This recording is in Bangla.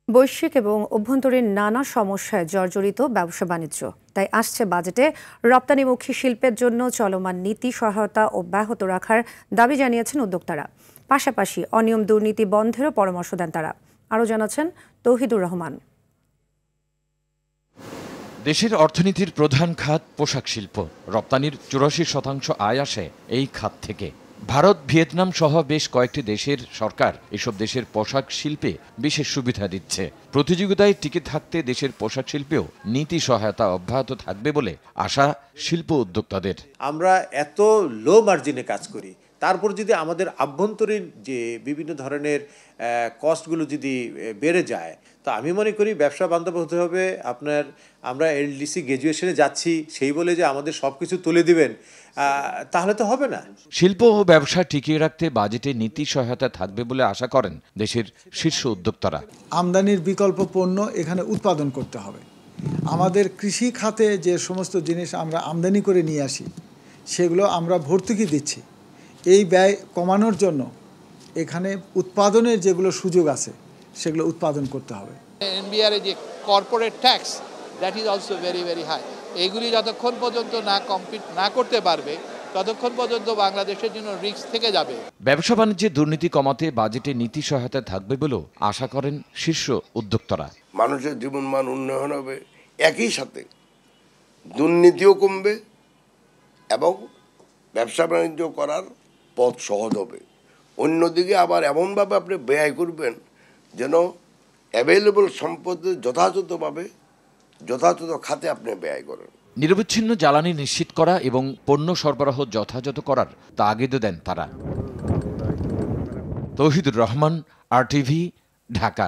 বৈশ্বিক এবং অভ্যন্তরীণ নানা সমস্যায় জর্জরিত ব্যবসা বাণিজ্য, তাই আসছে বাজেটে রপ্তানিমুখী শিল্পের জন্য চলমান নীতি সহায়তা অব্যাহত রাখার দাবি জানিয়েছেন উদ্যোক্তারা। পাশাপাশি অনিয়ম দুর্নীতি বন্ধেরও পরামর্শ দেন তারা। আরও জানাচ্ছেন তৌহিদুর রহমান। দেশের অর্থনীতির প্রধান খাত পোশাক শিল্প। রপ্তানির ৮৪% আয় আসে এই খাত থেকে। ভারত, ভিয়েতনাম সহ বেশ কয়েকটি দেশের সরকার এসব দেশের পোশাক শিল্পে বিশেষ সুবিধা দিচ্ছে। প্রতিযোগিতায় টিকে থাকতে দেশের পোশাক শিল্পেও নীতি সহায়তা অব্যাহত থাকবে বলে আশা শিল্প উদ্যোক্তাদের। আমরা এত লো মার্জিনে কাজ করি, তারপর যদি আমাদের আভ্যন্তরীণ যে বিভিন্ন ধরনের কস্টগুলো যদি বেড়ে যায়, তো আমি মনে করি ব্যবসা বান্ধব হতে হবে। আমরা এলডিসি গ্র্যাজুয়েশনে যাচ্ছি সেই বলে যে আমাদের সব কিছু তুলে দিবেন, তাহলে তো হবে না। শিল্প ও ব্যবসা টিকিয়ে রাখতে বাজেটে নীতি সহায়তা থাকবে বলে আশা করেন দেশের শীর্ষ উদ্যোক্তারা। আমদানির বিকল্প পণ্য এখানে উৎপাদন করতে হবে। আমাদের কৃষি খাতে যে সমস্ত জিনিস আমরা আমদানি করে নিয়ে আসি, সেগুলো আমরা ভর্তুকি দিচ্ছি। এই ব্যয় কমানোর জন্য এখানে উৎপাদনের যেগুলো সুযোগ আছে সেগুলো উৎপাদন করতে হবে। এনবিআর যে corporate tax, that is also very very high. এইগুলি যতক্ষণ পর্যন্ত না কমপ্লিট না করতে পারবে, ততক্ষণ পর্যন্ত বাংলাদেশের জন্য রিস্ক থেকে যাবে। ব্যবসা বাণিজ্যে দুর্নীতি কমাতে বাজেটে নীতি সহায়তা থাকবে বলেও আশা করেন শীর্ষ উদ্যোক্তারা। মানুষের জীবনমান উন্নয়ন হবে, একই সাথে দুর্নীতিও কমবে এবং ব্যবসা বাণিজ্য করার পথ সহজ হবে। অন্যদিকে আবার এমনভাবে আপনি ব্যয় করবেন যেন অ্যাভেলেবল সম্পদ যথাযথভাবে যথাযথ খাতে আপনি ব্যয় করেন। নিরবচ্ছিন্ন জ্বালানি নিশ্চিত করা এবং পণ্য সরবরাহ যথাযথ করার তাগিদ দেন তারা। তৌহিদুর রহমান, RTV, ঢাকা।